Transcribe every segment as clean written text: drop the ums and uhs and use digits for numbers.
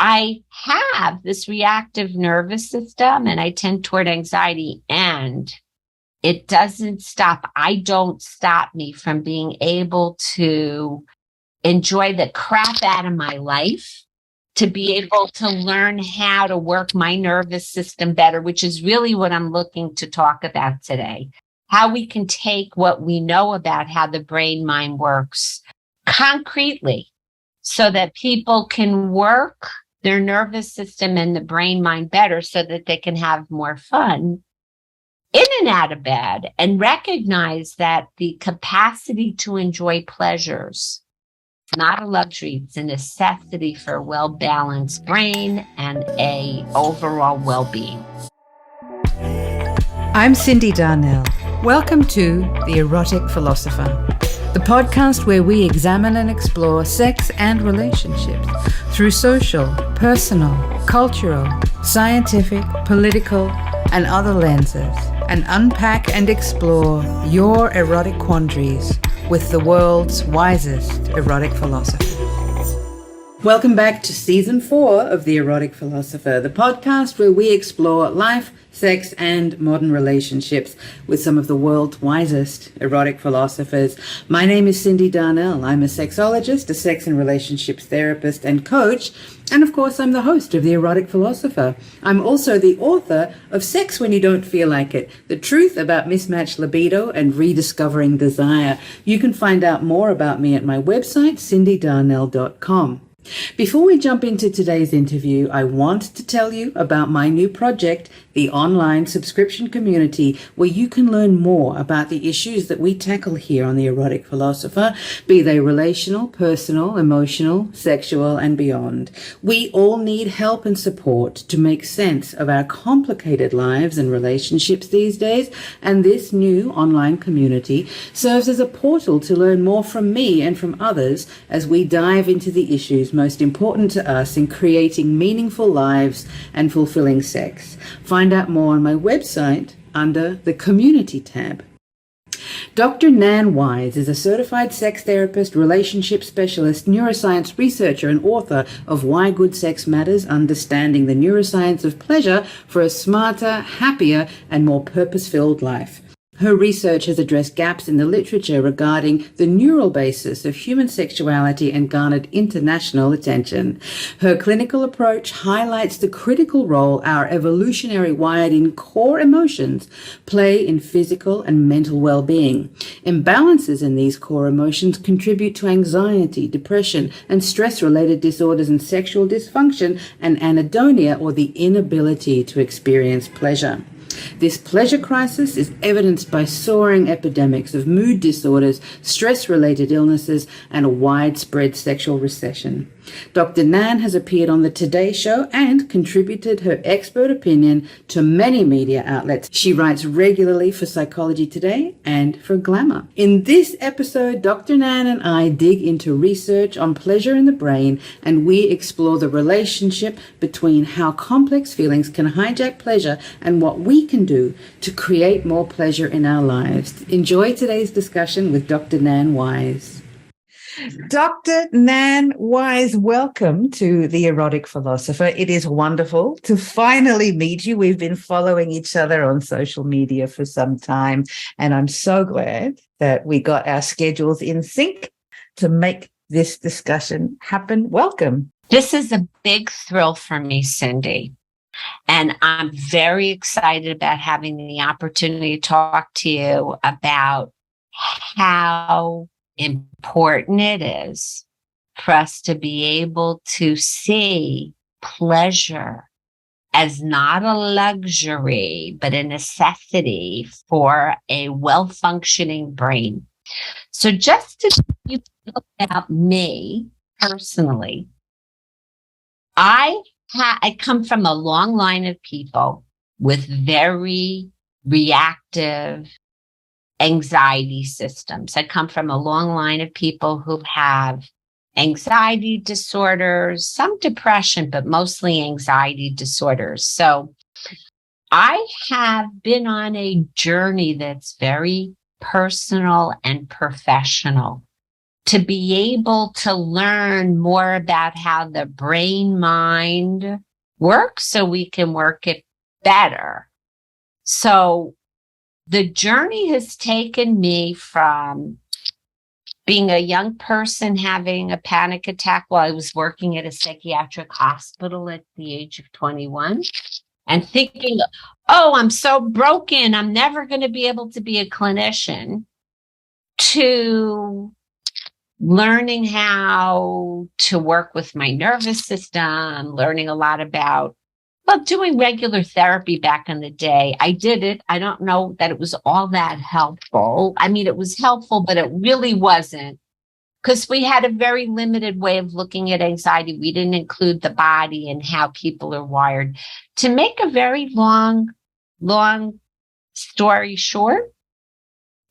I have this reactive nervous system and I tend toward anxiety, and it doesn't stop. I don't stop me from being able to enjoy the crap out of my life, to be able to learn how to work my nervous system better, which is really what I'm looking to talk about today. How we can take what we know about how the brain mind works concretely so that people can work their nervous system and the brain mind better so that they can have more fun in and out of bed, and recognize that the capacity to enjoy pleasures is not a luxury, it's a necessity for a well-balanced brain and a overall well-being. I'm Cyndi Darnell. Welcome to The Erotic Philosopher, the podcast where we examine and explore sex and relationships through social, personal, cultural, scientific, political, and other lenses, and unpack and explore your erotic quandaries with the world's wisest erotic philosopher. Welcome back to Season 4 of The Erotic Philosopher, the podcast where we explore life, sex, and modern relationships with some of the world's wisest erotic philosophers. My name is Cyndi Darnell. I'm a sexologist, a sex and relationships therapist and coach, and of course I'm the host of The Erotic Philosopher. I'm also the author of Sex When You Don't Feel Like It, the truth about mismatched libido and rediscovering desire. You can find out more about me at my website, cyndidarnell.com. Before we jump into today's interview, I want to tell you about my new project, the online subscription community, where you can learn more about the issues that we tackle here on The Erotic Philosopher, be they relational, personal, emotional, sexual, and beyond. We all need help and support to make sense of our complicated lives and relationships these days, and this new online community serves as a portal to learn more from me and from others as we dive into the issues most important to us in creating meaningful lives and fulfilling sex. Find out more on my website under the Community tab. Dr. Nan Wise is a certified sex therapist, relationship specialist, neuroscience researcher, and author of Why Good Sex Matters, Understanding the Neuroscience of Pleasure for a Smarter, Happier, and More Purpose-Filled Life. Her research has addressed gaps in the literature regarding the neural basis of human sexuality and garnered international attention. Her clinical approach highlights the critical role our evolutionary wired-in core emotions play in physical and mental well-being. Imbalances in these core emotions contribute to anxiety, depression, and stress-related disorders and sexual dysfunction and anhedonia, or the inability to experience pleasure. This pleasure crisis is evidenced by soaring epidemics of mood disorders, stress-related illnesses, and a widespread sexual recession. Dr. Nan has appeared on the Today Show and contributed her expert opinion to many media outlets. She writes regularly for Psychology Today and for Glamour. In this episode, Dr. Nan and I dig into research on pleasure in the brain, and we explore the relationship between how complex feelings can hijack pleasure and what we can do to create more pleasure in our lives. Enjoy today's discussion with Dr. Nan Wise. Dr. Nan Wise, welcome to The Erotic Philosopher. It is wonderful to finally meet you. We've been following each other on social media for some time, and I'm so glad that we got our schedules in sync to make this discussion happen. Welcome. This is a big thrill for me, Cyndi. And I'm very excited about having the opportunity to talk to you about how important it is for us to be able to see pleasure as not a luxury, but a necessity for a well-functioning brain. So just to tell you about me personally, I come from a long line of people with very reactive anxiety systems. I come from a long line of people who have anxiety disorders, some depression, but mostly anxiety disorders. So I have been on a journey that's very personal and professional to be able to learn more about how the brain mind works so we can work it better. So the journey has taken me from being a young person having a panic attack while I was working at a psychiatric hospital at the age of 21 and thinking, oh, I'm so broken, I'm never going to be able to be a clinician, to learning how to work with my nervous system, learning a lot about, well, doing regular therapy back in the day. I did it. I don't know that it was all that helpful. I mean, it was helpful, but it really wasn't, because we had a very limited way of looking at anxiety. We didn't include the body and how people are wired. To make a very long story short,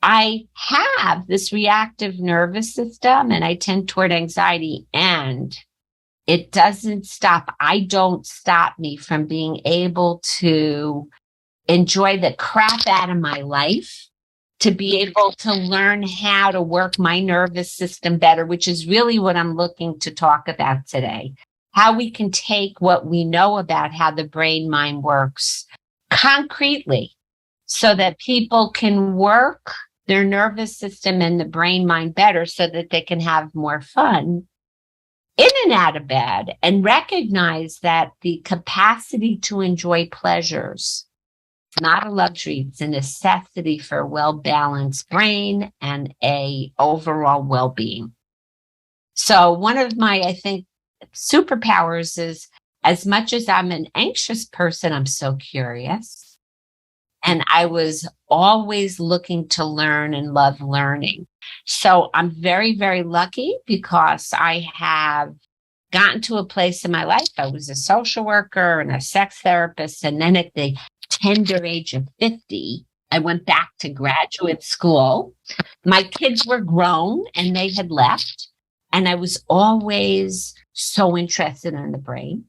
I have this reactive nervous system and I tend toward anxiety, and it doesn't stop. I don't stop me from being able to enjoy the crap out of my life, to be able to learn how to work my nervous system better, which is really what I'm looking to talk about today. How we can take what we know about how the brain mind works concretely so that people can work their nervous system and the brain mind better so that they can have more fun in and out of bed, and recognize that the capacity to enjoy pleasures is not a luxury. It's a necessity for a well-balanced brain and a overall well-being. So one of my, I think, superpowers is, as much as I'm an anxious person, I'm so curious. And I was always looking to learn and love learning. So I'm very, very lucky because I have gotten to a place in my life. I was a social worker and a sex therapist. And then at the tender age of 50, I went back to graduate school. My kids were grown and they had left. And I was always so interested in the brain.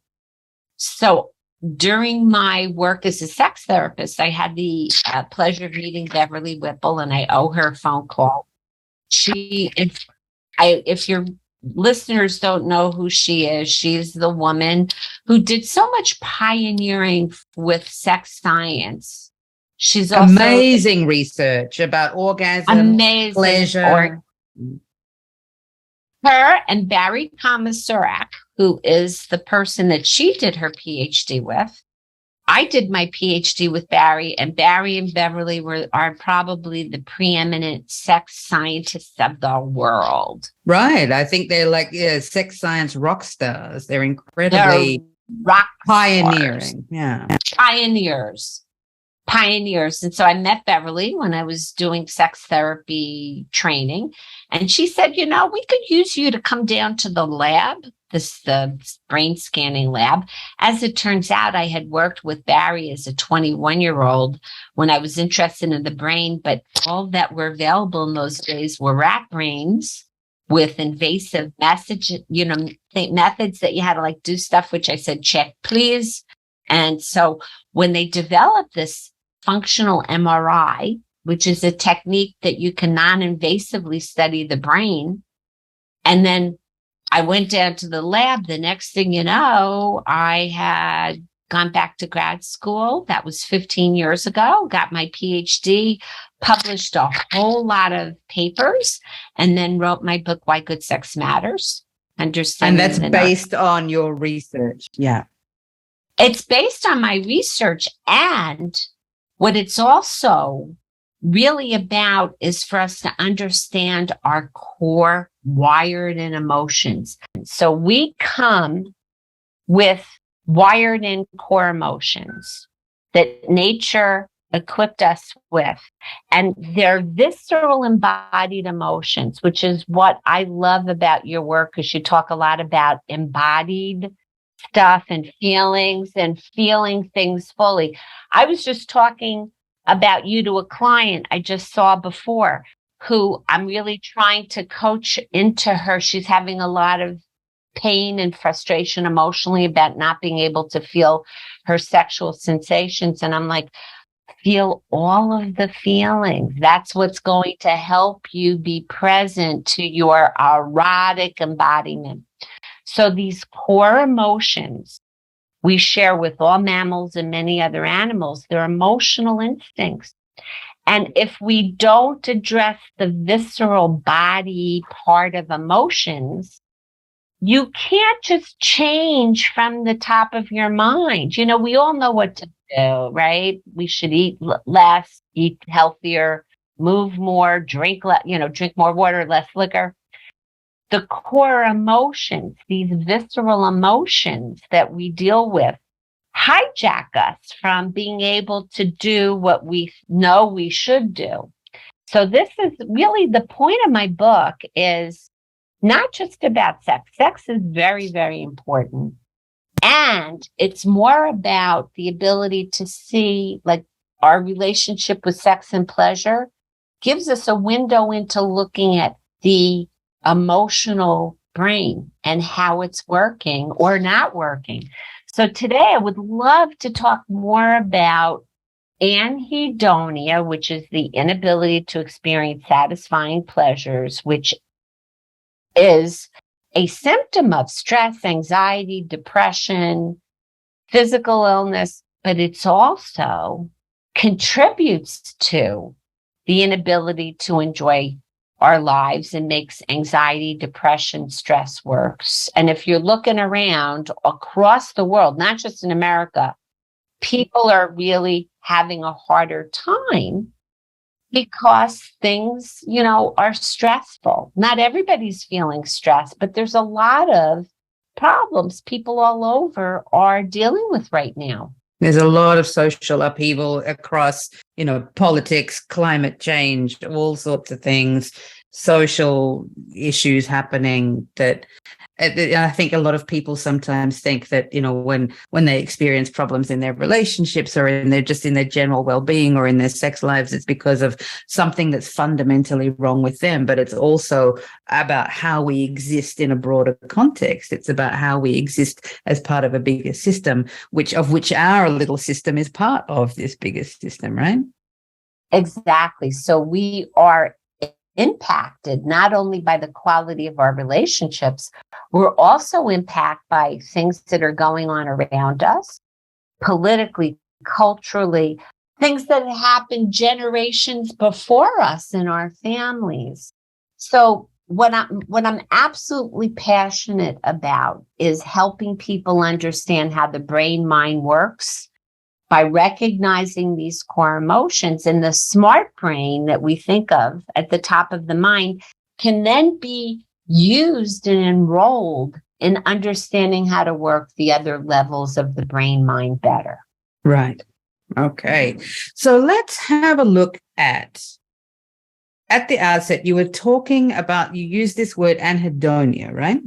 So during my work as a sex therapist, I had the pleasure of meeting Beverly Whipple, and I owe her a phone call. If your listeners don't know who she is, she's the woman who did so much pioneering with sex science. She's also amazing research about orgasm, pleasure. Her and Barry Komisarek, who is the person that she did her PhD with. I did my PhD with Barry, and Barry and Beverly are probably the preeminent sex scientists of the world. Right. I think they're like sex science rock stars. They're incredibly pioneering. Yeah. Pioneers. And so I met Beverly when I was doing sex therapy training. And she said, you know, we could use you to come down to the lab, the brain scanning lab. As it turns out, I had worked with Barry as a 21-year-old when I was interested in the brain, but all that were available in those days were rat brains with invasive methods that you had to like do stuff, which I said, check, please. And so when they developed this functional MRI, which is a technique that you can non-invasively study the brain, and then I went down to the lab. The next thing you know, I had gone back to grad school. That was 15 years ago, got my PhD, published a whole lot of papers, and then wrote my book, Why Good Sex Matters. And that's based on your research. Yeah. It's based on my research, and what it's also really about is for us to understand our core wired in emotions. So we come with wired in core emotions that nature equipped us with, and they're visceral embodied emotions, which is what I love about your work, because you talk a lot about embodied stuff and feelings and feeling things fully. I was just talking about you to a client I just saw before, who I'm really trying to coach into her. She's having a lot of pain and frustration emotionally about not being able to feel her sexual sensations. And I'm like, Feel all of the feelings. That's what's going to help you be present to your erotic embodiment. So these core emotions we share with all mammals and many other animals, they're emotional instincts. And if we don't address the visceral body part of emotions, you can't just change from the top of your mind. You know, we all know what to do, right? We should eat less, eat healthier, move more, drink less, drink more water, less liquor. The core emotions, these visceral emotions that we deal with, hijack us from being able to do what we know we should do. So this is really the point of my book, is not just about sex. Sex is very, very important. And it's more about the ability to see, like, our relationship with sex and pleasure gives us a window into looking at the emotional brain and how it's working or not working. So today I would love to talk more about anhedonia, which is the inability to experience satisfying pleasures, which is a symptom of stress, anxiety, depression, physical illness, but it's also contributes to the inability to enjoy our lives and makes anxiety, depression, stress worse. And if you're looking around across the world, not just in America, people are really having a harder time because things, are stressful. Not everybody's feeling stressed, but there's a lot of problems people all over are dealing with right now. There's a lot of social upheaval across, politics, climate change, all sorts of things, social issues happening that I think a lot of people sometimes think that, when they experience problems in their relationships or in their general well-being or in their sex lives, it's because of something that's fundamentally wrong with them. But it's also about how we exist in a broader context. It's about how we exist as part of a bigger system, which our little system is part of this bigger system, right? Exactly. So we are impacted not only by the quality of our relationships, we're also impacted by things that are going on around us, politically, culturally, things that happened generations before us in our families. So what I'm absolutely passionate about is helping people understand how the brain-mind works by recognizing these core emotions. And the smart brain that we think of at the top of the mind can then be used and enrolled in understanding how to work the other levels of the brain mind better. Right. Okay. So let's have a look at the outset. You were talking about, you used this word anhedonia, right?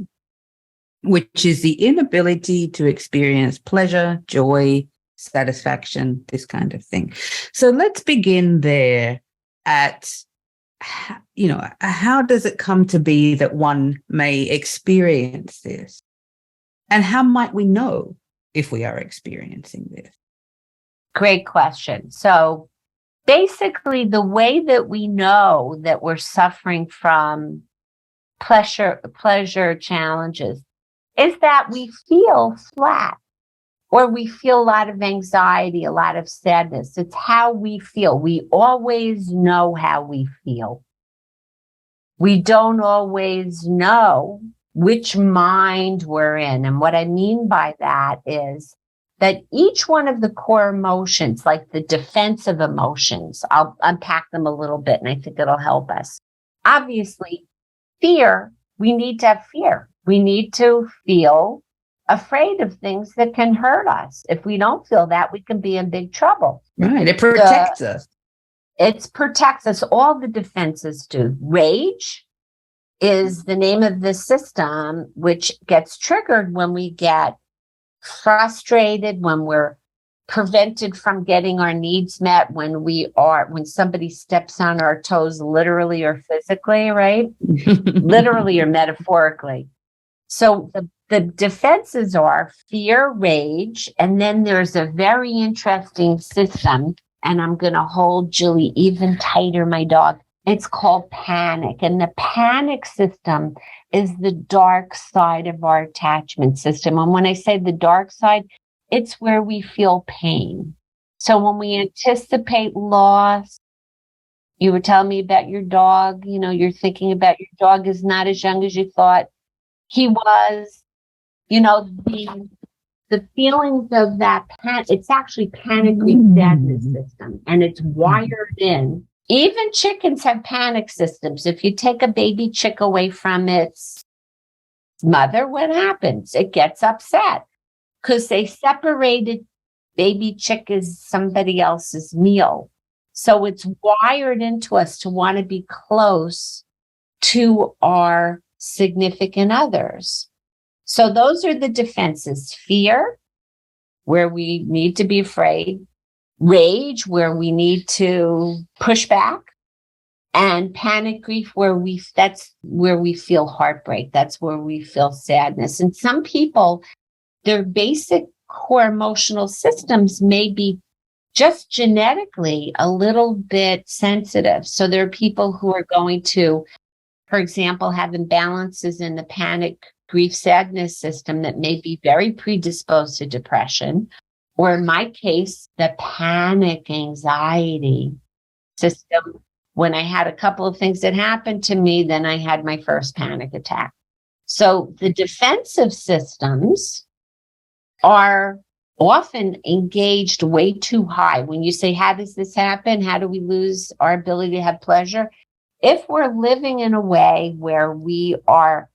Which is the inability to experience pleasure, joy, satisfaction, this kind of thing. So let's begin there at, how does it come to be that one may experience this? And how might we know if we are experiencing this? Great question. So basically, the way that we know that we're suffering from pleasure challenges is that we feel flat, or we feel a lot of anxiety, a lot of sadness. It's how we feel. We always know how we feel. We don't always know which mind we're in. And what I mean by that is that each one of the core emotions, like the defensive emotions, I'll unpack them a little bit, and I think it'll help us. Obviously, fear, we need to have fear. We need to feel afraid of things that can hurt us. If we don't feel that, we can be in big trouble. Right. It protects us. It protects us. All the defenses do. Rage is the name of the system, which gets triggered when we get frustrated, when we're prevented from getting our needs met, when somebody steps on our toes, literally or physically, right? Literally or metaphorically. So the defenses are fear, rage, and then there's a very interesting system and I'm going to hold Julie even tighter, my dog. It's called panic. And the panic system is the dark side of our attachment system. And when I say the dark side, it's where we feel pain. So when we anticipate loss, you were telling me about your dog, you're thinking about your dog is not as young as you thought he was, the feelings of that it's actually panic grief sadness system, and it's wired in. Even chickens have panic systems. If you take a baby chick away from its mother, what happens? It gets upset because they separated baby chick as somebody else's meal. So it's wired into us to want to be close to our significant others. So those are the defenses: fear, where we need to be afraid; rage, where we need to push back; and panic grief, that's where we feel heartbreak. That's where we feel sadness. And some people, their basic core emotional systems may be just genetically a little bit sensitive. So there are people who are going to, for example, have imbalances in the panic grief sadness system that may be very predisposed to depression, or in my case, the panic anxiety system. When I had a couple of things that happened to me, then I had my first panic attack. So the defensive systems are often engaged way too high. When you say, how does this happen? How do we lose our ability to have pleasure? If we're living in a way where we are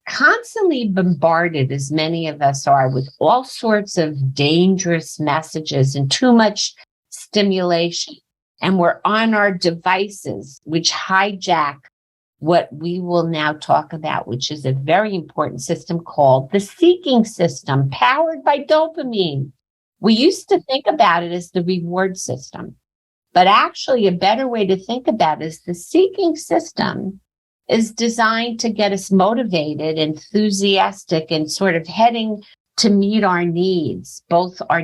constantly bombarded, as many of us are, with all sorts of dangerous messages and too much stimulation, and we're on our devices, which hijack what we will now talk about, which is a very important system called the seeking system, powered by dopamine. We used to think about it as the reward system, but actually a better way to think about it is the seeking system is designed to get us motivated, enthusiastic, and sort of heading to meet our needs, both our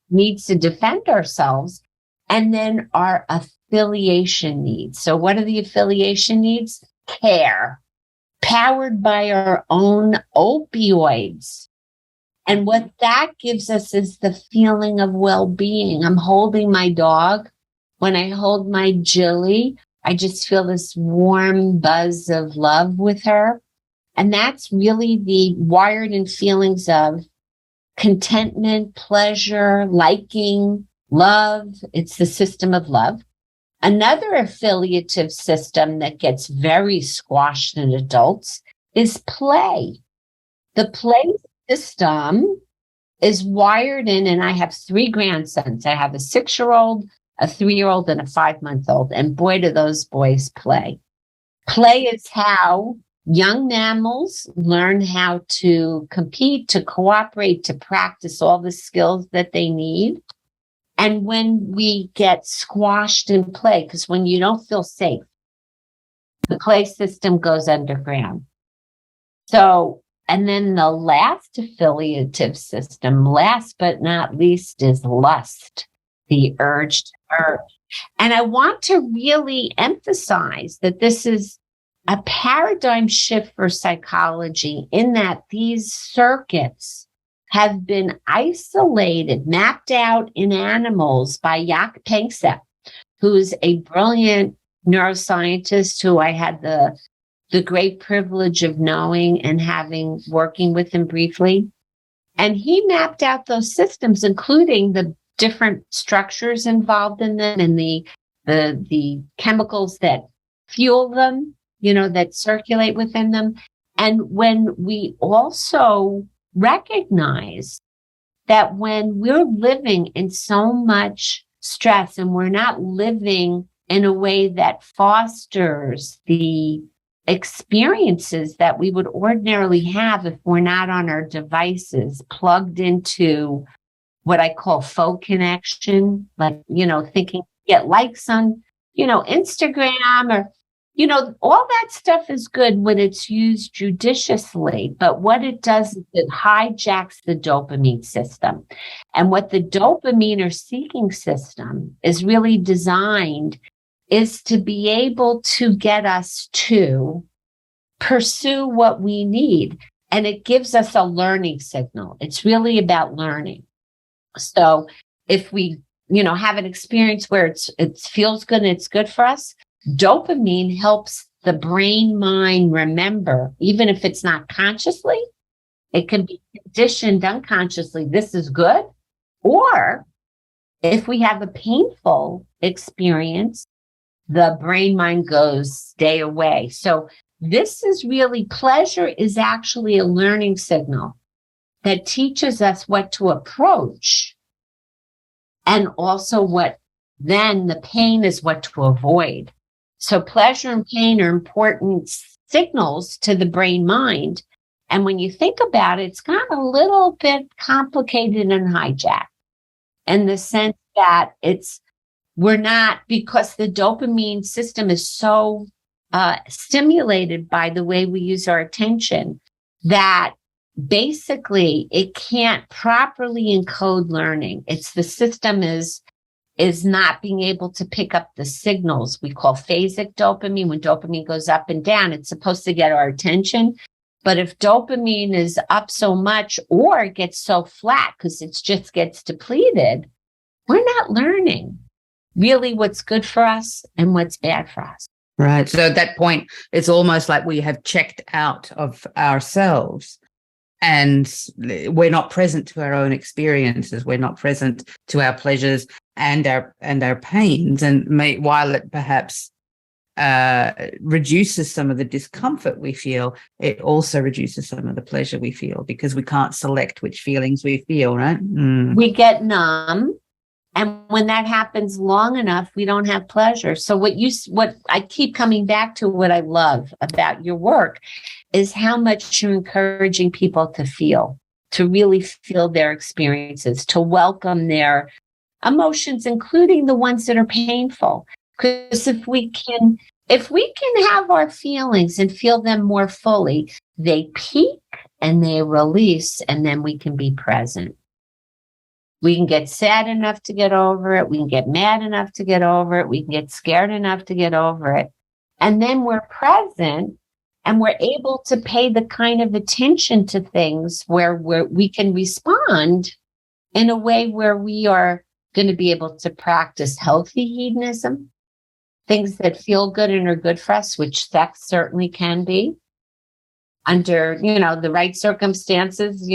needs to defend ourselves and then our affiliation needs. So what are the affiliation needs? Care, powered by our own opioids. And what that gives us is the feeling of well-being. I'm holding my dog. When I hold my Jilly, I just feel this warm buzz of love with her. And that's really the wired in feelings of contentment, pleasure, liking, love. It's the system of love. Another affiliative system that gets very squashed in adults is play. The play system is wired in, and I have 3 grandsons. I have a 6-year-old, a 3-year-old, and a 5-month-old. And boy, do those boys play. Play is how young mammals learn how to compete, to cooperate, to practice all the skills that they need. And when we get squashed in play, because when you don't feel safe, the play system goes underground. So, and then the last affiliative system, last but not least, is lust, the urge to urge. And I want to really emphasize that this is a paradigm shift for psychology, in that these circuits have been isolated, mapped out in animals by Jaak Panksepp, who's a brilliant neuroscientist who I had the great privilege of knowing and working with him briefly. And he mapped out those systems, including the different structures involved in them and the chemicals that fuel them, that circulate within them. And when we also recognize that when we're living in so much stress and we're not living in a way that fosters the experiences that we would ordinarily have if we're not on our devices, plugged into what I call faux connection, like, thinking get likes on, Instagram, or, all that stuff is good when it's used judiciously, but what it does is it hijacks the dopamine system. And what the dopamine or seeking system is really designed is to be able to get us to pursue what we need. And it gives us a learning signal. It's really about learning. So if we, have an experience where it feels good and it's good for us, dopamine helps the brain mind remember, even if it's not consciously, it can be conditioned unconsciously. This is good. Or if we have a painful experience, the brain mind goes, stay away. So this is really, pleasure is actually a learning signal that teaches us what to approach. And also then the pain is what to avoid. So pleasure and pain are important signals to the brain mind. And when you think about it, it's got a little bit complicated and hijacked in the sense that we're not, because the dopamine system is so stimulated by the way we use our attention, that basically it can't properly encode learning. It's the system is not being able to pick up the signals we call phasic dopamine. When dopamine goes up and down, it's supposed to get our attention. But if dopamine is up so much or gets so flat because it just gets depleted, we're not learning really what's good for us and what's bad for us. Right. So at that point, it's almost like we have checked out of ourselves and we're not present to our own experiences. We're not present to our pleasures and our pains. And while it perhaps reduces some of the discomfort we feel, it also reduces some of the pleasure we feel because we can't select which feelings we feel, right? We get numb. And when that happens long enough, we don't have pleasure. So what I keep coming back to, what I love about your work is how much you're encouraging people to really feel their experiences, to welcome their emotions, including the ones that are painful. Because if we can have our feelings and feel them more fully, they peak and they release, and then we can be present. We can get sad enough to get over it. We can get mad enough to get over it. We can get scared enough to get over it. And then we're present and we're able to pay the kind of attention to things where we can respond in a way where we are going to be able to practice healthy hedonism, things that feel good and are good for us, which sex certainly can be under, the right circumstances,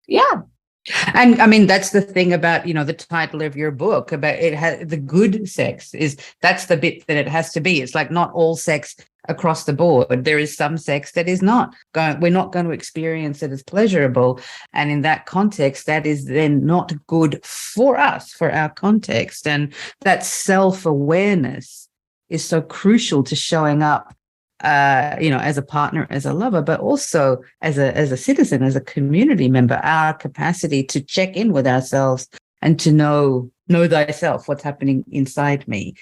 yeah. And I mean, that's the thing about, the title of your book about the good sex that's the bit that it has to be. It's like not all sex across the board. There is some sex that is we're not going to experience it as pleasurable. And in that context, that is then not good for us, for our context. And that self-awareness is so crucial to showing up as a partner, as a lover, but also as a citizen, as a community member, our capacity to check in with ourselves and to know thyself, what's happening inside me.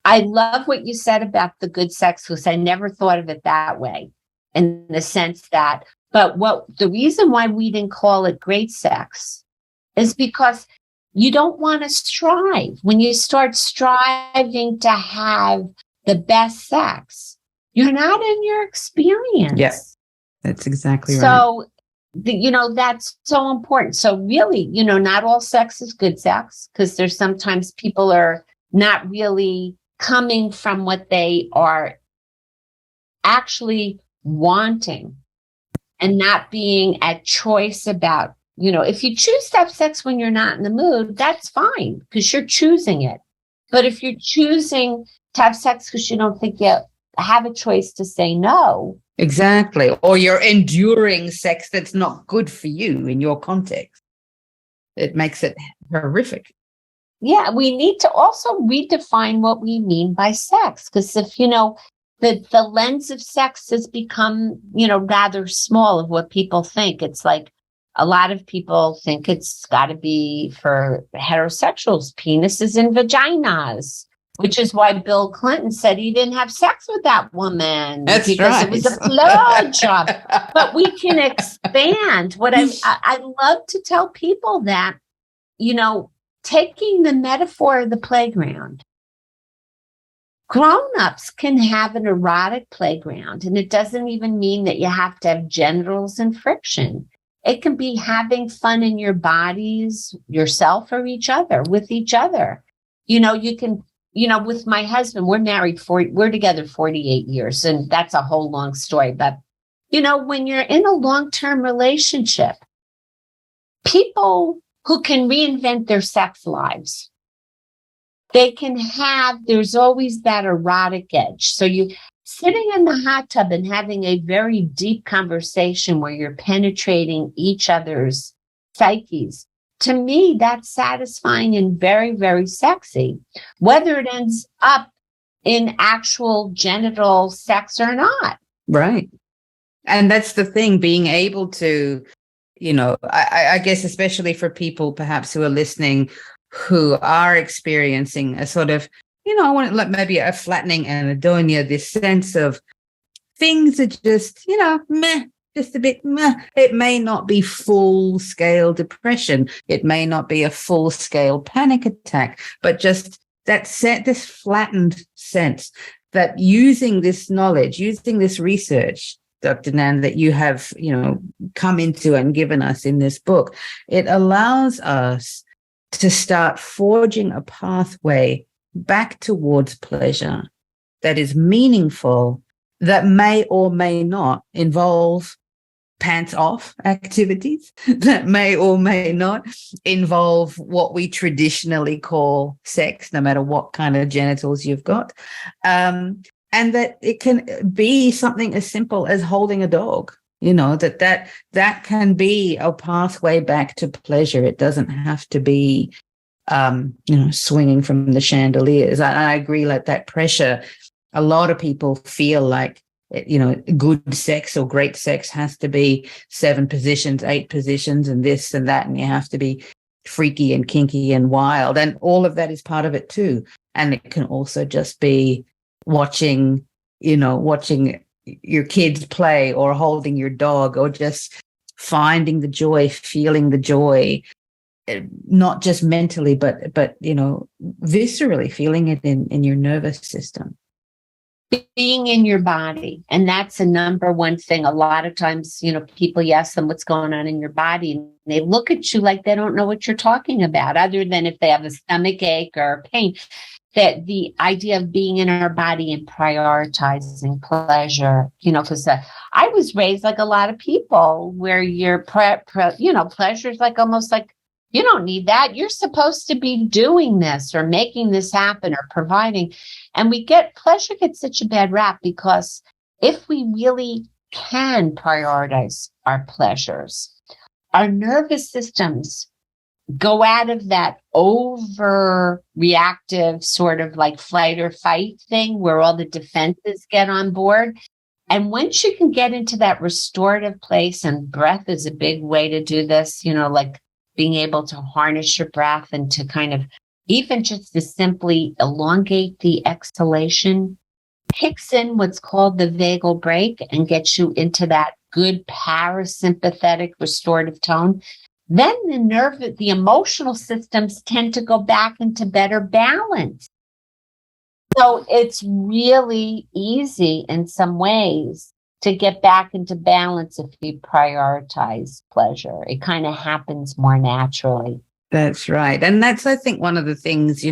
I love what you said about the good sex, because I never thought of it that way, in the sense that, but the reason why we didn't call it great sex is because you don't want to strive. When you start striving to have the best sex, you're not in your experience. Yes, that's exactly right. So, that's so important. So really, not all sex is good sex, because there's sometimes people are not really coming from what they are actually wanting and not being at choice about, if you choose to have sex when you're not in the mood, that's fine because you're choosing it. But if you're choosing to have sex because you don't think you have a choice to say no. Exactly. Or you're enduring sex that's not good for you in your context. It makes it horrific. Yeah, we need to also redefine what we mean by sex, because if, the lens of sex has become, rather small of what people think. It's like a lot of people think it's got to be for heterosexuals, penises and vaginas. which is why Bill Clinton said he didn't have sex with that woman. That's because right. It was a blowjob. But we can expand. What I love to tell people that, taking the metaphor of the playground, grown-ups can have an erotic playground, and it doesn't even mean that you have to have genitals and friction. It can be having fun in your bodies, yourself or each other, with each other. You can, with my husband, we're together 48 years, and that's a whole long story. But, when you're in a long-term relationship, people who can reinvent their sex lives, there's always that erotic edge. So you sitting in the hot tub and having a very deep conversation where you're penetrating each other's psyches, to me, that's satisfying and very, very sexy, whether it ends up in actual genital sex or not. Right. And that's the thing, being able to, I guess, especially for people perhaps who are listening, who are experiencing a sort of, I want to, like, maybe a flattening anhedonia, this sense of things are just, meh, just a bit meh. It may not be full-scale depression. It may not be a full-scale panic attack, but just this flattened sense that using this knowledge, using this research, Dr. Nan, that you have, come into and given us in this book, it allows us to start forging a pathway back towards pleasure that is meaningful, that may or may not involve pants off activities, that may or may not involve what we traditionally call sex, no matter what kind of genitals you've got. And that it can be something as simple as holding a dog. That can be a pathway back to pleasure. It doesn't have to be, swinging from the chandeliers. I agree, like that pressure. A lot of people feel like, good sex or great sex has to be 7 positions, 8 positions, and this and that, and you have to be freaky and kinky and wild. And all of that is part of it too. And it can also just be watching your kids play, or holding your dog, or just finding the joy, feeling the joy, not just mentally, but viscerally feeling it in your nervous system. Being in your body. And that's a number one thing. A lot of times, people, you ask them what's going on in your body, and they look at you like they don't know what you're talking about, other than if they have a stomach ache or pain. That the idea of being in our body and prioritizing pleasure, because I was raised like a lot of people, where your pleasure is like almost like, you don't need that. You're supposed to be doing this or making this happen or providing. And pleasure gets such a bad rap, because if we really can prioritize our pleasures, our nervous systems go out of that overreactive sort of like flight or fight thing where all the defenses get on board. And once you can get into that restorative place, and breath is a big way to do this, like being able to harness your breath and to kind of even just to simply elongate the exhalation, kicks in what's called the vagal brake and gets you into that good parasympathetic restorative tone. Then the emotional systems tend to go back into better balance. So it's really easy in some ways to get back into balance if you prioritize pleasure. It kind of happens more naturally. That's right. And that's, I think, one of the things,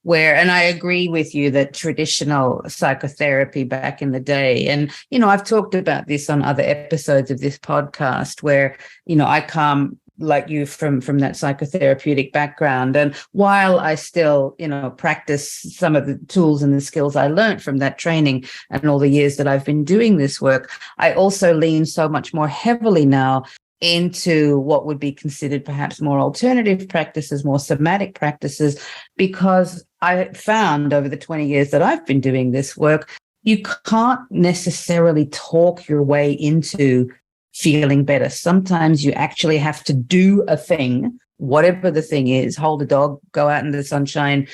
where, and I agree with you that traditional psychotherapy back in the day, and, I've talked about this on other episodes of this podcast, where, I come like you from that psychotherapeutic background. And while I still, practice some of the tools and the skills I learned from that training and all the years that I've been doing this work, I also lean so much more heavily now into what would be considered perhaps more alternative practices, more somatic practices, because I found over the 20 years that I've been doing this work, you can't necessarily talk your way into feeling better. Sometimes you actually have to do a thing whatever the thing is, hold a dog, go out in the sunshine,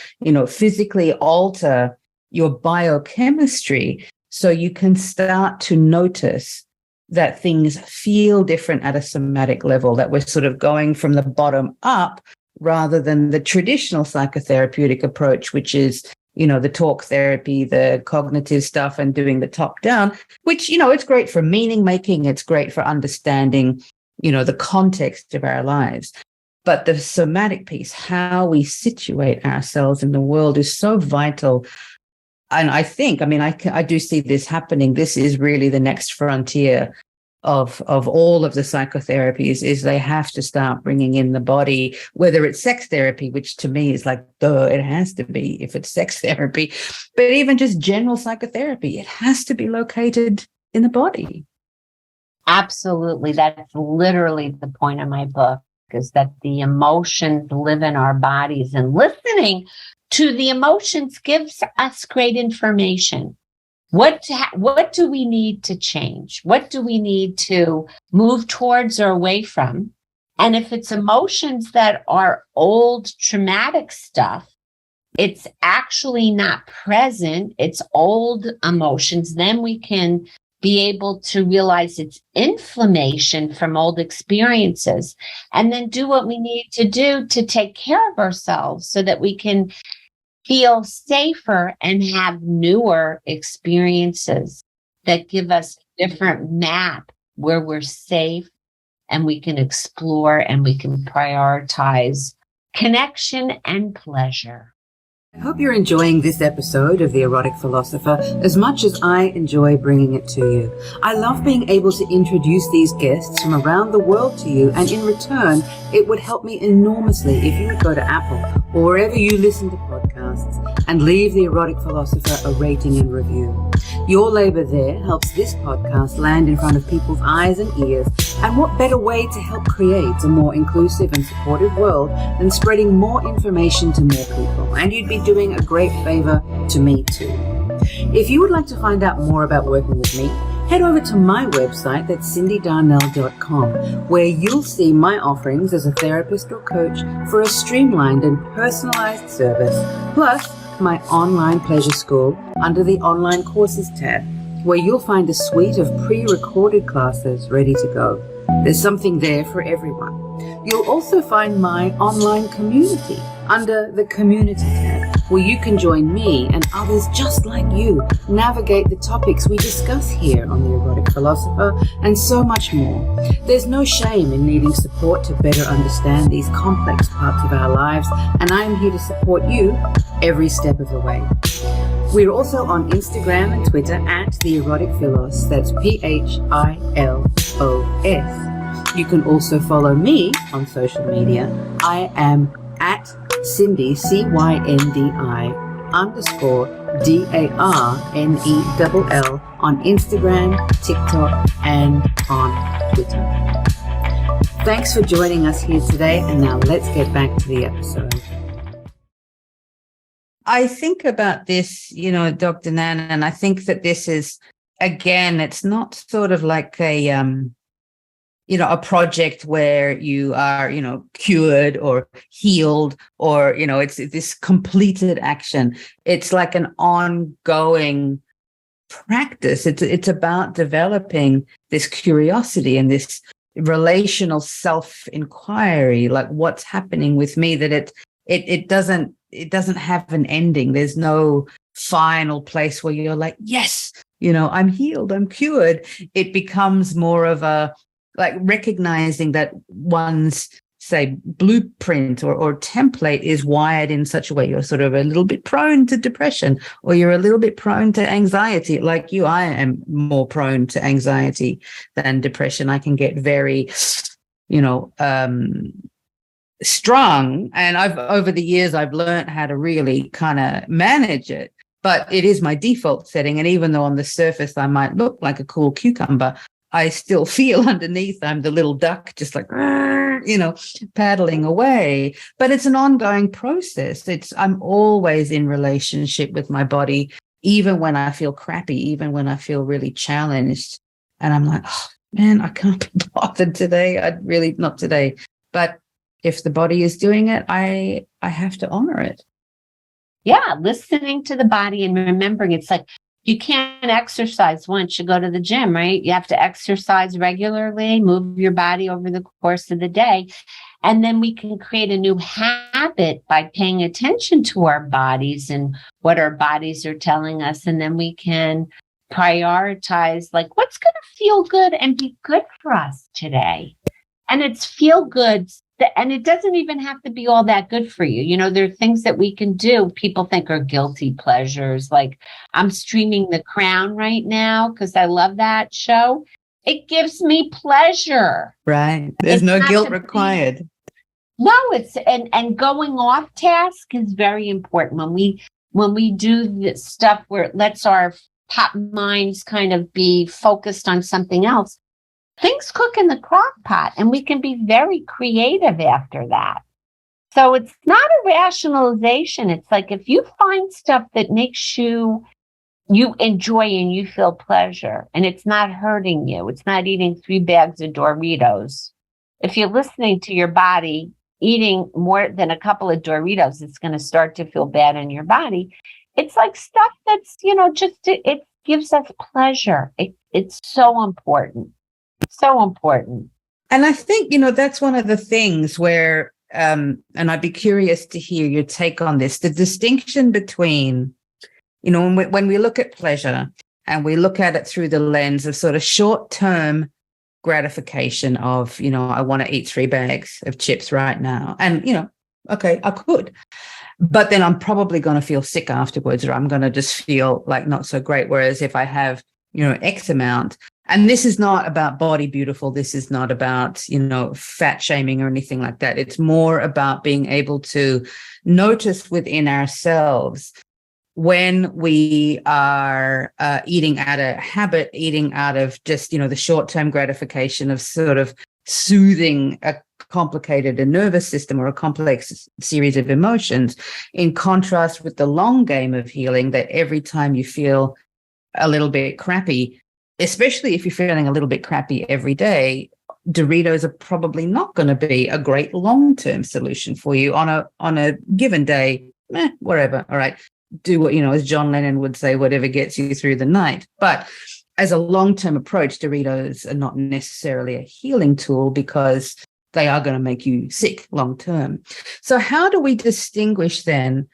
physically alter your biochemistry so you can start to notice that things feel different at a somatic level, that we're sort of going from the bottom up rather than the traditional psychotherapeutic approach, which is, the talk therapy, the cognitive stuff, and doing the top down, which, it's great for meaning making. It's great for understanding, the context of our lives. But the somatic piece, how we situate ourselves in the world, is so vital. And I think, I do see this happening. This is really the next frontier of all of the psychotherapies, is they have to start bringing in the body, whether it's sex therapy, which to me is like, duh, it has to be if it's sex therapy, but even just general psychotherapy, it has to be located in the body. Absolutely. That's literally the point of my book, is that the emotions live in our bodies, and listening to the emotions gives us great information. What do we need to change? What do we need to move towards or away from? And if it's emotions that are old traumatic stuff, it's actually not present, it's old emotions, then we can be able to realize it's inflammation from old experiences, and then do what we need to do to take care of ourselves so that we can feel safer and have newer experiences that give us a different map where we're safe and we can explore and we can prioritize connection and pleasure. I hope you're enjoying this episode of The Erotic Philosopher as much as I enjoy bringing it to you. I love being able to introduce these guests from around the world to you, and in return, it would help me enormously if you would go to Apple or wherever you listen to podcasts and leave The Erotic Philosopher a rating and review. Your labor there helps this podcast land in front of people's eyes and ears, and what better way to help create a more inclusive and supportive world than spreading more information to more people, and you'd be doing a great favor to me too. If you would like to find out more about working with me, head over to my website, that's CyndiDarnell.com, where you'll see my offerings as a therapist or coach for a streamlined and personalized service, plus my online pleasure school under the online courses tab, where you'll find a suite of pre-recorded classes ready to go. There's something there for everyone. You'll also find my online community under the community tab, where you can join me and others just like you navigate the topics we discuss here on The Erotic Philosopher, and so much more. There's no shame in needing support to better understand these complex parts of our lives, and I am here to support you every step of the way. We're also on Instagram and Twitter at The Erotic Philos, that's PHILOS. You can also follow me on social media. I am at Cyndi, CYNDI_DARNELL on Instagram, TikTok, and on Twitter. Thanks for joining us here today, and now let's get back to the episode. I think about this, Dr. Nan, and I think that this is, again, it's not sort of like a project where you are, cured or healed, or, it's this completed action. It's like an ongoing practice. It's about developing this curiosity and this relational self-inquiry, like what's happening with me, that it doesn't have an ending. There's no final place where you're like, yes, I'm healed, I'm cured. It becomes more of a, like, recognizing that one's, say, blueprint or template is wired in such a way you're sort of a little bit prone to depression, or you're a little bit prone to anxiety. Like you, I am more prone to anxiety than depression. I can get very, strong, and over the years I've learned how to really kind of manage it, but it is my default setting. And even though on the surface I might look like a cool cucumber, I still feel underneath I'm the little duck, just like, paddling away. But it's an ongoing process. I'm always in relationship with my body, even when I feel crappy, even when I feel really challenged. And I'm like, oh man, I can't be bothered today. Not today. But if the body is doing it, I have to honor it. Yeah, listening to the body and remembering it's like you can't exercise once you go to the gym, right? You have to exercise regularly, move your body over the course of the day. And then we can create a new habit by paying attention to our bodies and what our bodies are telling us. And then we can prioritize like what's going to feel good and be good for us today. And it's feel good. And it doesn't even have to be all that good for you. You know, there are things that we can do people think are guilty pleasures. Like I'm streaming The Crown right now because I love that show. It gives me pleasure. Right. There's no guilt required. No, it's and going off task is very important. When we do this stuff where it lets our top minds kind of be focused on something else, things cook in the crock pot and we can be very creative after that. So it's not a rationalization. It's like if you find stuff that makes you enjoy and you feel pleasure and it's not hurting you, it's not eating 3 bags of Doritos. If you're listening to your body, eating more than a couple of Doritos, it's going to start to feel bad in your body. It's like stuff that's, it gives us pleasure. It's so important. So important. And I think, that's one of the things where, and I'd be curious to hear your take on this, the distinction between, when we look at pleasure and we look at it through the lens of sort of short-term gratification of, I want to eat 3 bags of chips right now. And, okay, I could. But then I'm probably going to feel sick afterwards, or I'm going to just feel like not so great. Whereas if I have, X amount, and this is not about body beautiful, this is not about, fat shaming or anything like that. It's more about being able to notice within ourselves when we are eating out of habit, eating out of just, the short-term gratification of sort of soothing a complicated nervous system or a complex series of emotions, in contrast with the long game of healing that every time you feel a little bit crappy, especially if you're feeling a little bit crappy every day, Doritos are probably not going to be a great long-term solution for you on a given day. Whatever. All right. Do what, as John Lennon would say, whatever gets you through the night. But as a long-term approach, Doritos are not necessarily a healing tool because they are going to make you sick long-term. So how do we distinguish then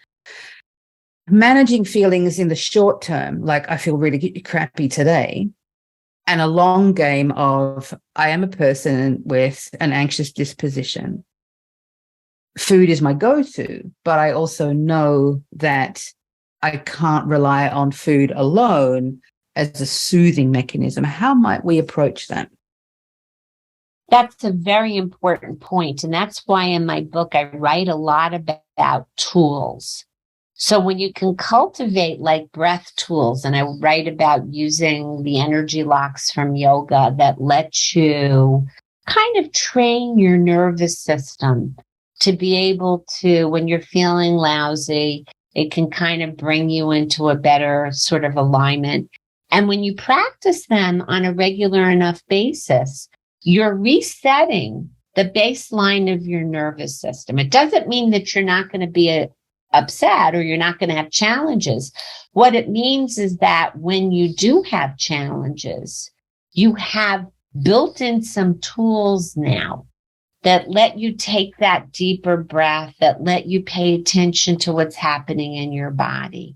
managing feelings in the short term, like I feel really crappy today, and a long game of I am a person with an anxious disposition. Food is my go-to, but I also know that I can't rely on food alone as a soothing mechanism. How might we approach that? That's a very important point. And that's why in my book, I write a lot about tools. So when you can cultivate like breath tools, and I write about using the energy locks from yoga that let you kind of train your nervous system to be able to, when you're feeling lousy, it can kind of bring you into a better sort of alignment. And when you practice them on a regular enough basis, you're resetting the baseline of your nervous system. It doesn't mean that you're not going to be upset or you're not going to have challenges. What it means is that when you do have challenges, you have built in some tools now that let you take that deeper breath, that let you pay attention to what's happening in your body.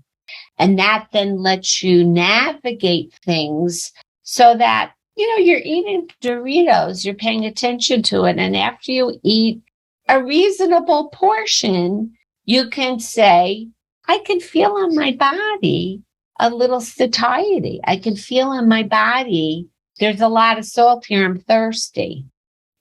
And that then lets you navigate things so that, you're eating Doritos, you're paying attention to it. And after you eat a reasonable portion, you can say, I can feel on my body a little satiety. I can feel in my body, there's a lot of salt here, I'm thirsty.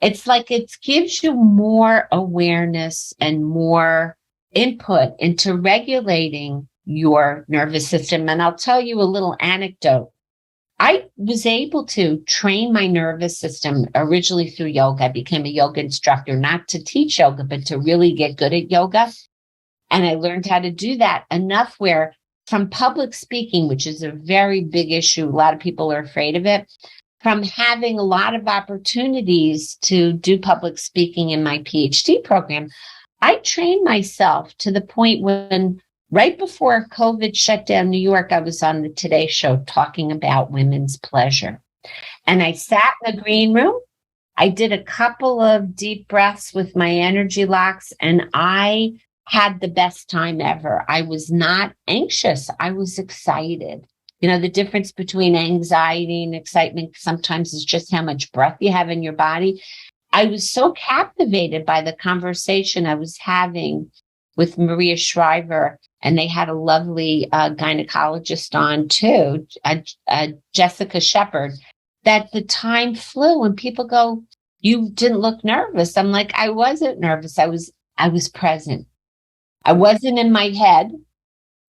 It's like it gives you more awareness and more input into regulating your nervous system. And I'll tell you a little anecdote. I was able to train my nervous system originally through yoga. I became a yoga instructor, not to teach yoga, but to really get good at yoga. And I learned how to do that enough where from public speaking, which is a very big issue, a lot of people are afraid of it. from having a lot of opportunities to do public speaking in my PhD program, I trained myself to the point when right before COVID shut down New York, I was on the Today Show talking about women's pleasure. And I sat in the green room. I did a couple of deep breaths with my energy locks, and I had the best time ever. I was not anxious. I was excited. You know, the difference between anxiety and excitement sometimes is just how much breath you have in your body. I was so captivated by the conversation I was having with Maria Shriver, and they had a lovely gynecologist on too, Jessica Shepard, that the time flew and people go, "You didn't look nervous." I'm like, I wasn't nervous. I was present. I wasn't in my head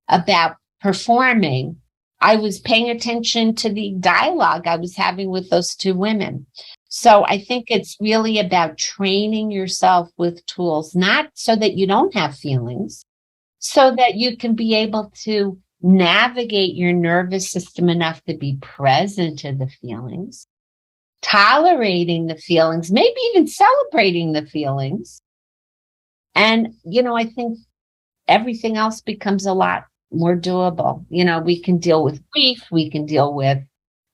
about performing. I was paying attention to the dialogue I was having with those two women. So I think it's really about training yourself with tools, not so that you don't have feelings, so that you can be able to navigate your nervous system enough to be present to the feelings, tolerating the feelings, maybe even celebrating the feelings. And, you know, I think everything else becomes a lot more doable. You know, we can deal with grief, we can deal with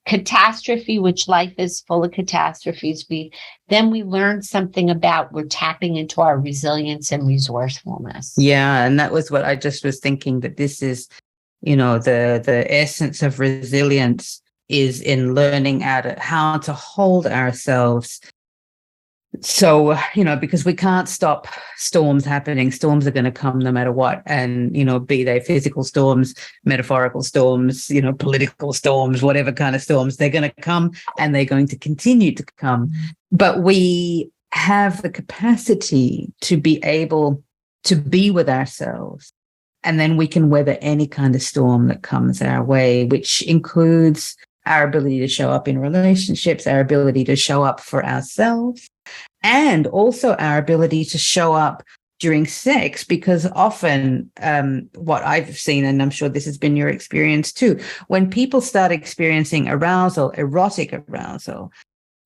catastrophe, which life is full of catastrophes. Then we learn something about we're tapping into our resilience and resourcefulness. Yeah, and that was what I just was thinking, that this is, you know, the essence of resilience is in learning how to hold ourselves. So, you know, because we can't stop storms happening. Storms are going to come no matter what. And, you know, be they physical storms, metaphorical storms, you know, political storms, whatever kind of storms, they're going to come and they're going to continue to come. But we have the capacity to be able to be with ourselves. And then we can weather any kind of storm that comes our way, which includes our ability to show up in relationships, our ability to show up for ourselves, and also our ability to show up during sex, because often what I've seen, and I'm sure this has been your experience too, when people start experiencing arousal, erotic arousal,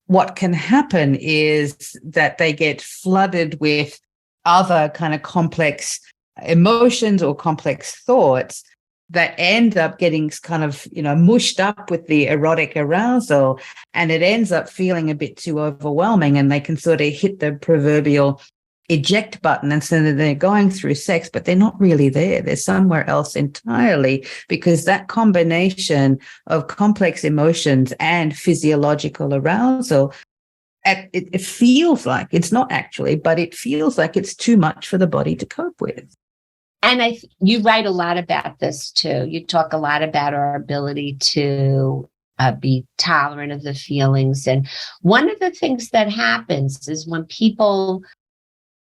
what can happen is that they get flooded with other kind of complex emotions or complex thoughts that end up getting kind of, you know, mushed up with the erotic arousal, and it ends up feeling a bit too overwhelming, and they can sort of hit the proverbial eject button, and so they're going through sex, but they're not really there. They're somewhere else entirely, because that combination of complex emotions and physiological arousal, it feels like, it's not actually, but it feels like it's too much for the body to cope with. And you write a lot about this too. You talk a lot about our ability to be tolerant of the feelings. And one of the things that happens is when people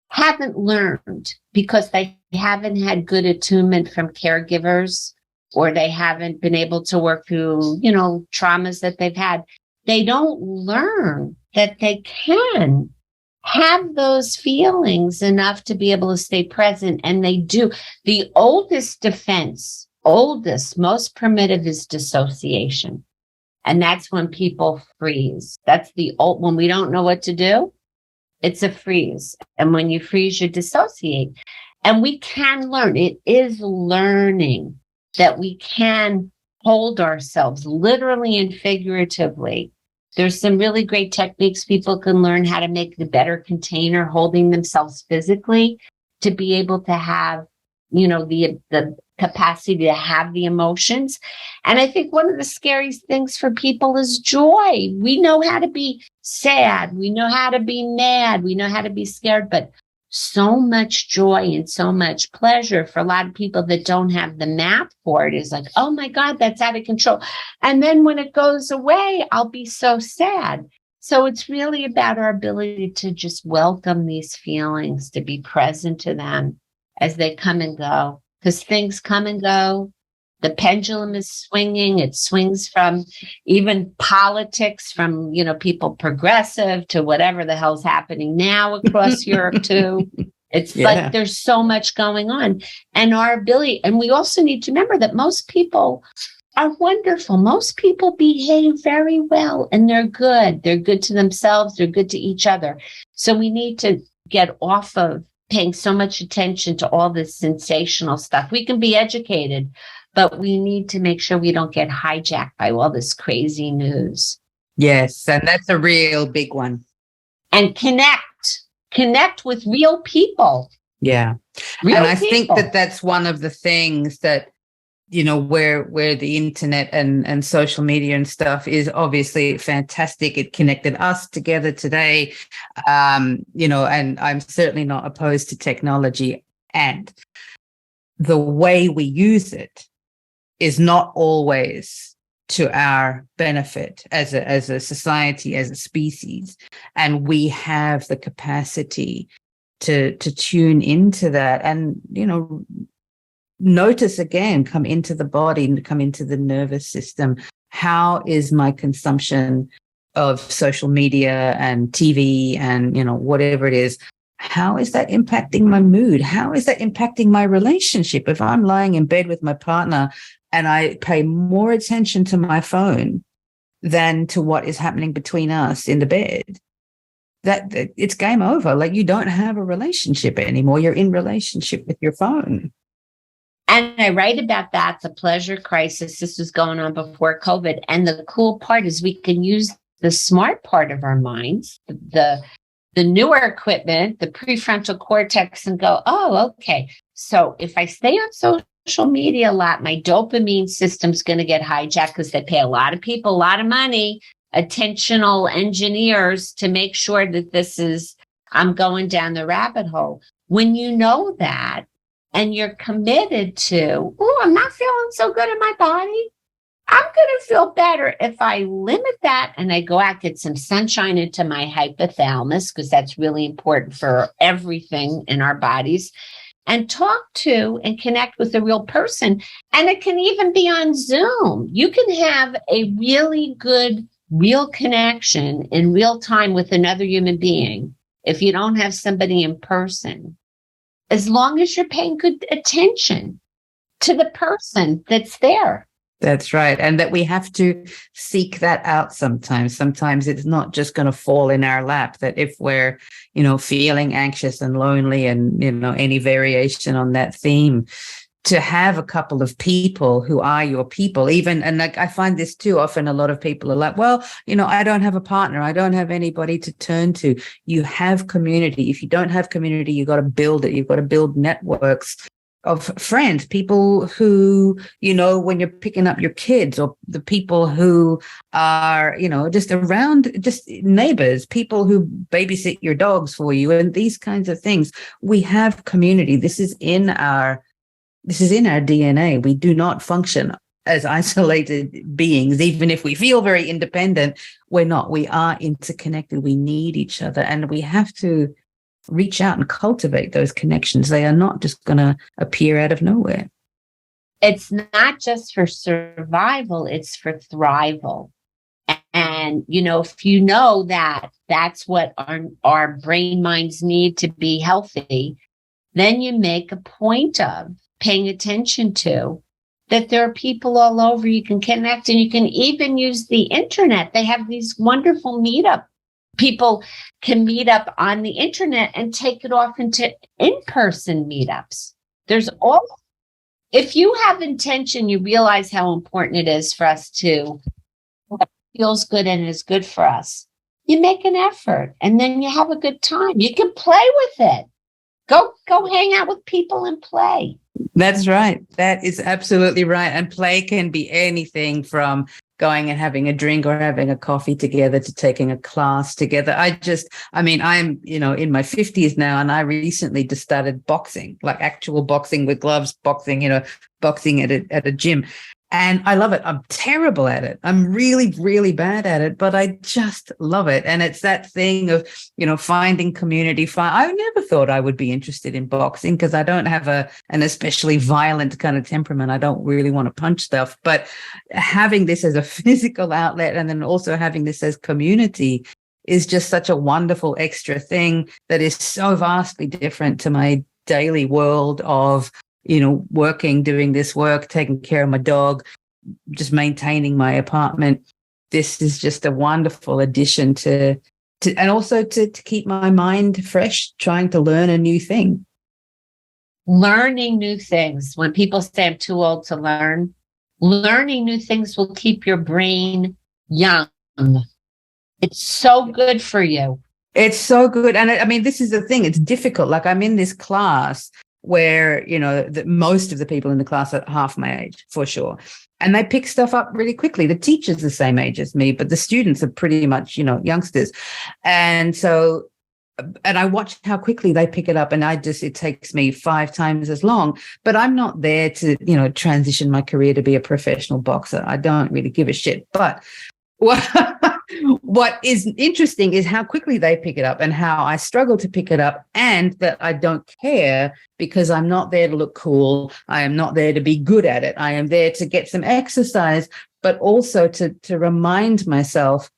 haven't learned, because they haven't had good attunement from caregivers, or they haven't been able to work through, you know, traumas that they've had, they don't learn that they can have those feelings enough to be able to stay present. And they do. The oldest defense, most primitive, is dissociation. And that's when people freeze. That's when we don't know what to do, it's a freeze. And when you freeze, you dissociate. And we can learn. It is learning that we can hold ourselves literally and figuratively. There's some really great techniques people can learn how to make the better container, holding themselves physically to be able to have, you know, the capacity to have the emotions. And I think one of the scariest things for people is joy. We know how to be sad. We know how to be mad. We know how to be scared, but so much joy and so much pleasure for a lot of people that don't have the map for it is like, oh my God, that's out of control. And then when it goes away, I'll be so sad. So it's really about our ability to just welcome these feelings, to be present to them as they come and go, because things come and go. The pendulum is swinging. It swings from even politics, from, you know, people progressive to whatever the hell's happening now across Europe too. It's like there's so much going on. And our ability, and we also need to remember that most people are wonderful. Most people behave very well and they're good. They're good to themselves. They're good to each other. So we need to get off of paying so much attention to all this sensational stuff. We can be educated, but we need to make sure we don't get hijacked by all this crazy news. Yes, and that's a real big one. And connect with real people. Yeah. Real and I people. think that that's one of the things that, where the internet and social media and stuff is obviously fantastic. It connected us together today, and I'm certainly not opposed to technology. And the way we use it is not always to our benefit as a society, as a species. And we have the capacity to tune into that and, notice again, come into the body, come into the nervous system. How is my consumption of social media and TV and, whatever it is, how is that impacting my mood? How is that impacting my relationship? If I'm lying in bed with my partner and I pay more attention to my phone than to what is happening between us in the bed, that it's game over. Like, you don't have a relationship anymore. You're in relationship with your phone. And I write about that, the pleasure crisis. This was going on before COVID. And the cool part is we can use the smart part of our minds, the newer equipment, the prefrontal cortex, and go, oh, okay. So if I stay on social media a lot, my dopamine system's going to get hijacked because they pay a lot of people a lot of money, attentional engineers, to make sure that I'm going down the rabbit hole. When you know that, and you're committed to, I'm not feeling so good in my body, I'm going to feel better if I limit that and I go out, get some sunshine into my hypothalamus, because that's really important for everything in our bodies, and talk to and connect with a real person. And it can even be on Zoom. You can have a really good, real connection in real time with another human being if you don't have somebody in person, as long as you're paying good attention to the person that's there. That's right. And that we have to seek that out sometimes. Sometimes it's not just going to fall in our lap, that if we're, feeling anxious and lonely and, any variation on that theme, to have a couple of people who are your people, even. And like, I find this too often, a lot of people are like, well, I don't have a partner. I don't have anybody to turn to. You have community. If you don't have community, you've got to build it. You've got to build networks of friends, people who, when you're picking up your kids, or the people who are, just around, just neighbors, people who babysit your dogs for you, and these kinds of things. We have community. This is in our DNA. We do not function as isolated beings. Even if we feel very independent, we're not. We are interconnected. We need each other, and we have to reach out and cultivate those connections. They are not just going to appear out of nowhere. It's not just for survival, it's for thrival. And, if you know that that's what our brain minds need to be healthy, then you make a point of paying attention to that there are people all over you can connect, and you can even use the internet. They have these wonderful meetup. People can meet up on the internet and take it off into in-person meetups. If you have intention, you realize how important it is for us to what feels good and is good for us. You make an effort, and then you have a good time. You can play with it. Go hang out with people and play. That's right. That is absolutely right. And play can be anything from going and having a drink or having a coffee together to taking a class together. I'm, in my 50s now, and I recently just started boxing, like actual boxing with gloves, boxing at a gym. And I love it. I'm terrible at it. I'm really, really bad at it, but I just love it. And it's that thing of, finding community. I never thought I would be interested in boxing because I don't have an especially violent kind of temperament. I don't really want to punch stuff, but having this as a physical outlet and then also having this as community is just such a wonderful extra thing that is so vastly different to my daily world of, working, doing this work, taking care of my dog, just maintaining my apartment, this is just a wonderful addition to and also to keep my mind fresh, trying to learn a new thing. Learning new things. When people say I'm too old to learn, learning new things will keep your brain young. It's so good for you. It's so good. And I mean, this is the thing. It's difficult. Like, I'm in this class where, most of the people in the class are half my age, for sure. And they pick stuff up really quickly. The teacher's the same age as me, but the students are pretty much, youngsters. And so, and I watch how quickly they pick it up, and it takes me 5 times as long. But I'm not there to, transition my career to be a professional boxer. I don't really give a shit. But what is interesting is how quickly they pick it up and how I struggle to pick it up, and that I don't care because I'm not there to look cool. I am not there to be good at it. I am there to get some exercise, but also to remind myself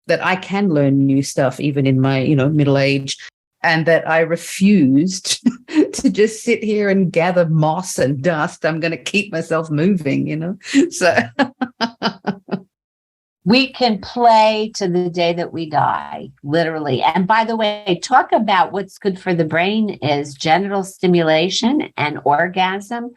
that I can learn new stuff even in my, middle age, and that I refused to just sit here and gather moss and dust. I'm going to keep myself moving, So we can play to the day that we die, literally. And by the way, talk about what's good for the brain is genital stimulation and orgasm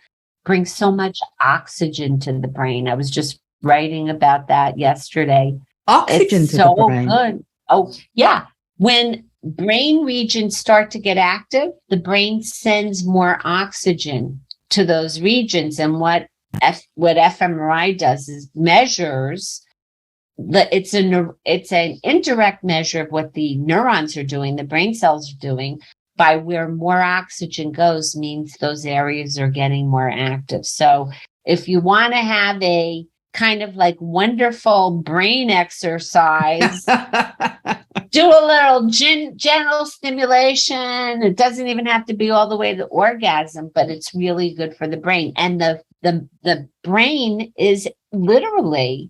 brings so much oxygen to the brain. I was just writing about that yesterday. Oxygen it's to so the brain. Good. Oh, yeah. When brain regions start to get active, the brain sends more oxygen to those regions. And what fMRI does is measures it's an indirect measure of what the neurons are doing, the brain cells are doing, by where more oxygen goes means those areas are getting more active. So if you want to have a kind of like wonderful brain exercise, do a little genital stimulation. It doesn't even have to be all the way to orgasm, but it's really good for the brain. And the brain is literally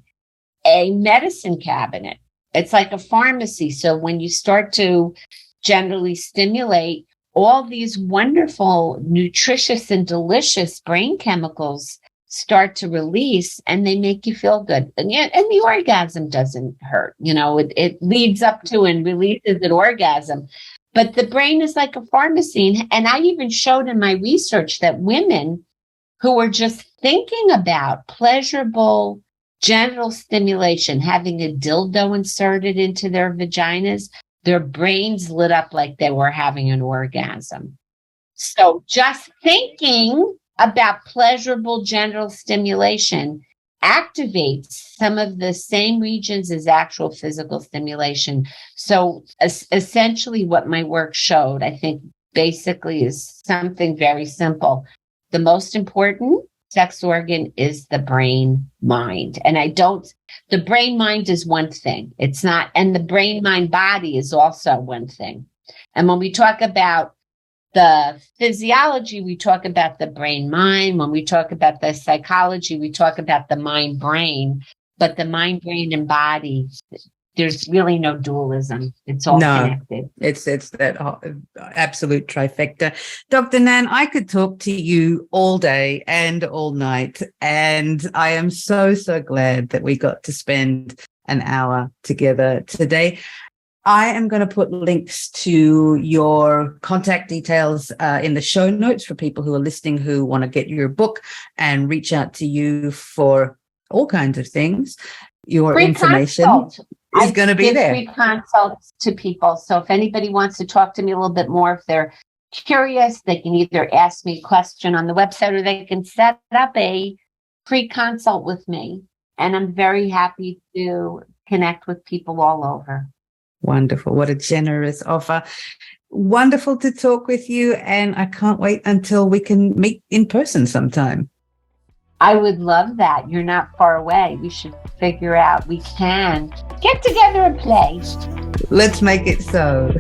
a medicine cabinet. It's like a pharmacy. So when you start to generally stimulate, all these wonderful, nutritious and delicious brain chemicals start to release, and they make you feel good. And the orgasm doesn't hurt. It leads up to and releases an orgasm. But the brain is like a pharmacy. And I even showed in my research that women who were just thinking about pleasurable genital stimulation, having a dildo inserted into their vaginas, their brains lit up like they were having an orgasm. So just thinking about pleasurable genital stimulation activates some of the same regions as actual physical stimulation. So essentially what my work showed, I think basically is something very simple. The most important sex organ is the brain mind. And the brain mind is one thing. It's not, and the brain mind body is also one thing. And when we talk about the physiology, we talk about the brain mind. When we talk about the psychology, we talk about the mind brain. But the mind, brain, and body, there's really no dualism. It's all connected. It's that absolute trifecta. Dr. Nan, I could talk to you all day and all night, and I am so, so glad that we got to spend an hour together today. I am going to put links to your contact details in the show notes for people who are listening who want to get your book and reach out to you for all kinds of things. Your free information is going to be there. Free consults to people. So if anybody wants to talk to me a little bit more, if they're curious, they can either ask me a question on the website or they can set up a free consult with me. And I'm very happy to connect with people all over. Wonderful. What a generous offer. Wonderful to talk with you. And I can't wait until we can meet in person sometime. I would love that. You're not far away. We should figure out. We can get together and play. Let's make it so.